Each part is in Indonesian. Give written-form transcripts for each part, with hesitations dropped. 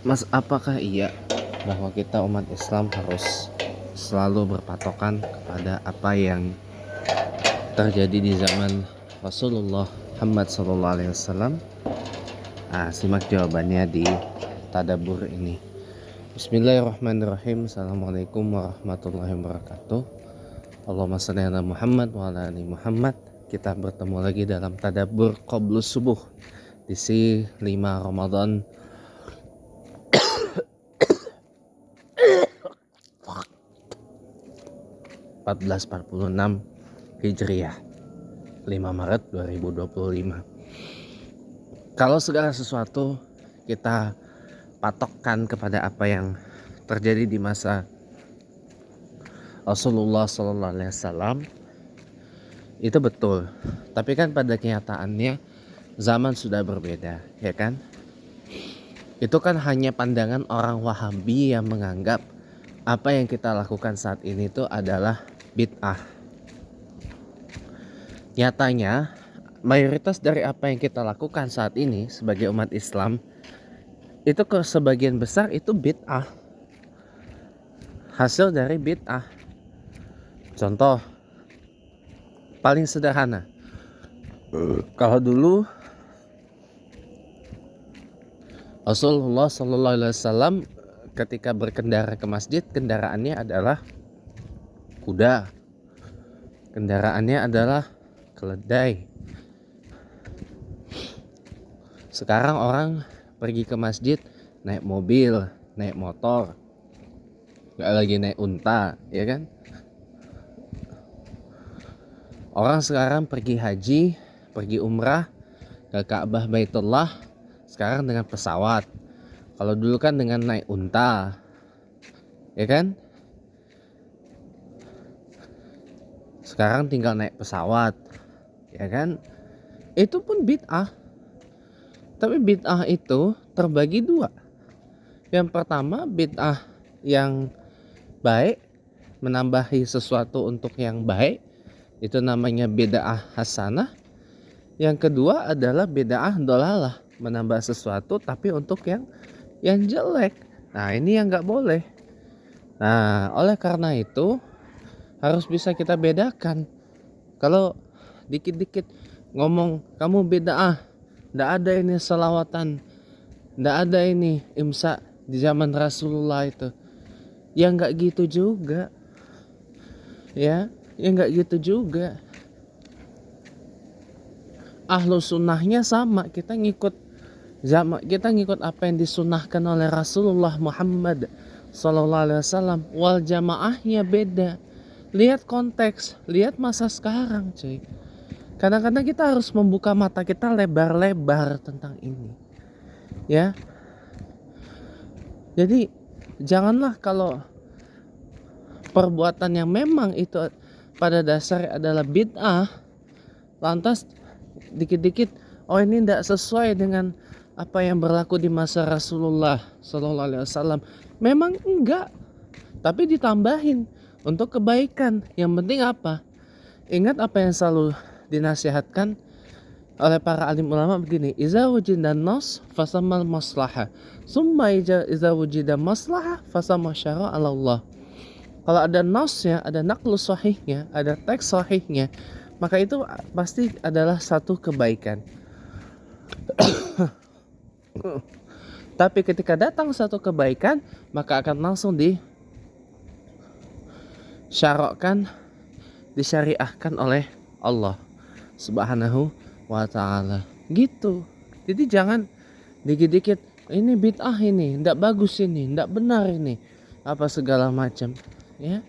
Mas, apakah iya bahwa kita umat Islam harus selalu berpatokan kepada apa yang terjadi di zaman Rasulullah Muhammad SAW? Simak jawabannya di tadabbur ini. Bismillahirrahmanirrahim. Assalamualaikum warahmatullahi wabarakatuh. Allahumma shalli ala Muhammad wa ala ali Muhammad. Kita bertemu lagi dalam tadabbur qoblus subuh di 5 Ramadan 1446 Hijriah, 5 Maret 2025. Kalau segala sesuatu kita patokkan kepada apa yang terjadi di masa Rasulullah SAW, itu betul. Tapi kan pada kenyataannya zaman sudah berbeda, ya kan? Itu kan hanya pandangan orang Wahabi yang menganggap apa yang kita lakukan saat ini itu adalah bid'ah. Nyatanya mayoritas dari apa yang kita lakukan saat ini sebagai umat Islam itu sebagian besar itu bid'ah, hasil dari bid'ah. Contoh paling sederhana, kalau dulu Rasulullah SAW ketika berkendara ke masjid, kendaraannya adalah kuda, kendaraannya adalah keledai. Sekarang orang pergi ke masjid naik mobil, naik motor, gak lagi naik unta, ya kan? Orang sekarang pergi haji, pergi umrah ke Ka'bah Baitullah sekarang dengan pesawat. Kalau dulu kan dengan naik unta, ya kan? Sekarang tinggal naik pesawat, ya kan? Itu pun bid'ah. Tapi bid'ah itu terbagi dua. Yang pertama bid'ah yang baik, menambahi sesuatu untuk yang baik, itu namanya bid'ah hasanah. Yang kedua adalah bid'ah dolalah, menambah sesuatu tapi untuk yang jelek. Nah, ini yang nggak boleh. Nah, oleh karena itu harus bisa kita bedakan. Kalau dikit-dikit ngomong kamu bid'ah, nggak ada ini selawatan, nggak ada ini imsak di zaman Rasulullah itu, ya nggak gitu juga, ya nggak gitu juga. Ahlu sunnahnya sama, kita ngikut apa yang disunahkan oleh Rasulullah Muhammad SAW. Wal jamaahnya beda. Lihat konteks, lihat masa sekarang, cuy. Kadang-kadang kita harus membuka mata kita lebar-lebar tentang ini, ya. Jadi janganlah kalau perbuatan yang memang itu pada dasarnya adalah bid'ah, lantas dikit-dikit ini tidak sesuai dengan apa yang berlaku di masa Rasulullah SAW. Memang enggak, tapi ditambahin untuk kebaikan. Yang penting apa? Ingat apa yang selalu dinasihatkan oleh para alim ulama begini, iza wujida nas fasamal maslahah, summa iza wujida maslahah fasamma syara' ala Allah. Kalau ada nasnya, ada naqlu sahihnya, ada teks sahihnya, maka itu pasti adalah satu kebaikan. Tapi ketika datang satu kebaikan, maka akan langsung disyariahkan oleh Allah Subhanahu wa ta'ala, gitu. Jadi jangan dikit-dikit ini bid'ah, ini ndak bagus, ini ndak benar, ini apa segala macam, ya.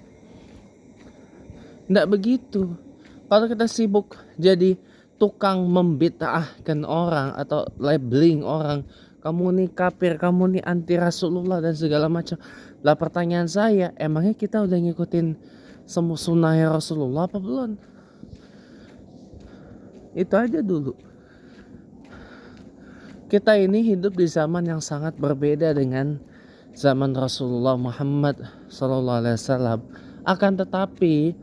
Ndak begitu. Kalau kita sibuk jadi tukang membid'ahkan orang atau labeling orang, kamu nih kafir, kamu nih anti Rasulullah dan segala macam. Lah pertanyaan saya, emangnya kita udah ngikutin semua sunnahnya Rasulullah apa belum? Itu aja dulu. Kita ini hidup di zaman yang sangat berbeda dengan zaman Rasulullah Muhammad SAW. Akan tetapi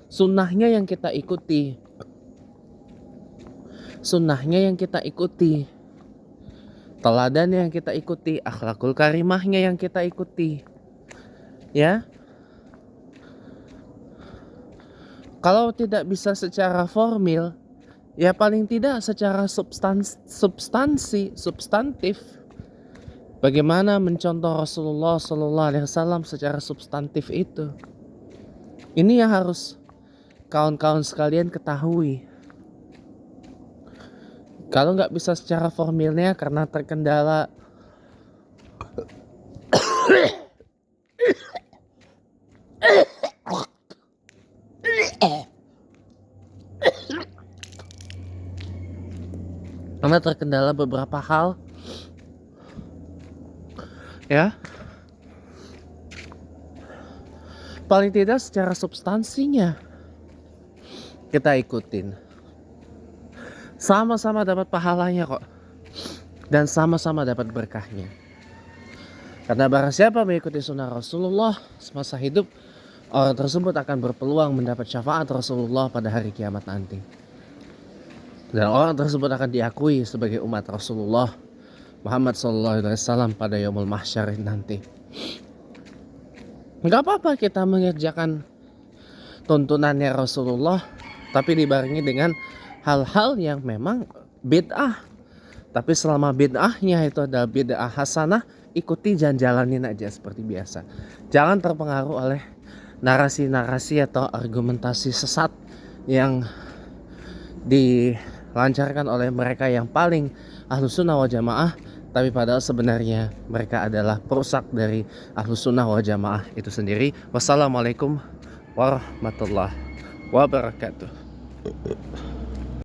sunnahnya yang kita ikuti. sunnahnya yang kita ikuti, teladan yang kita ikuti, akhlakul karimahnya yang kita ikuti. Ya, kalau tidak bisa secara formil, ya paling tidak secara substantif. Bagaimana mencontoh Rasulullah Sallallahu Alaihi Wasallam secara substantif itu? Ini yang harus kawan-kawan sekalian ketahui. Kalau nggak bisa secara formilnya karena terkendala beberapa hal, ya, paling tidak secara substansinya kita ikutin, sama-sama dapat pahalanya kok, dan sama-sama dapat berkahnya. Karena barang siapa mengikuti sunnah Rasulullah semasa hidup, orang tersebut akan berpeluang mendapat syafaat Rasulullah pada hari kiamat nanti, dan orang tersebut akan diakui sebagai umat Rasulullah Muhammad SAW pada yaumul mahsyar nanti. Gak apa-apa kita mengerjakan tuntunannya Rasulullah, tapi dibarengi dengan hal-hal yang memang bid'ah. Tapi selama bid'ahnya itu adalah bid'ah hasanah, ikuti dan jalanin aja seperti biasa. Jangan terpengaruh oleh narasi-narasi atau argumentasi sesat yang dilancarkan oleh mereka yang paling Ahlus Sunnah wal Jamaah, tapi padahal sebenarnya mereka adalah perusak dari Ahlus Sunnah wal Jamaah itu sendiri. Wassalamualaikum warahmatullahi wabarakatuh.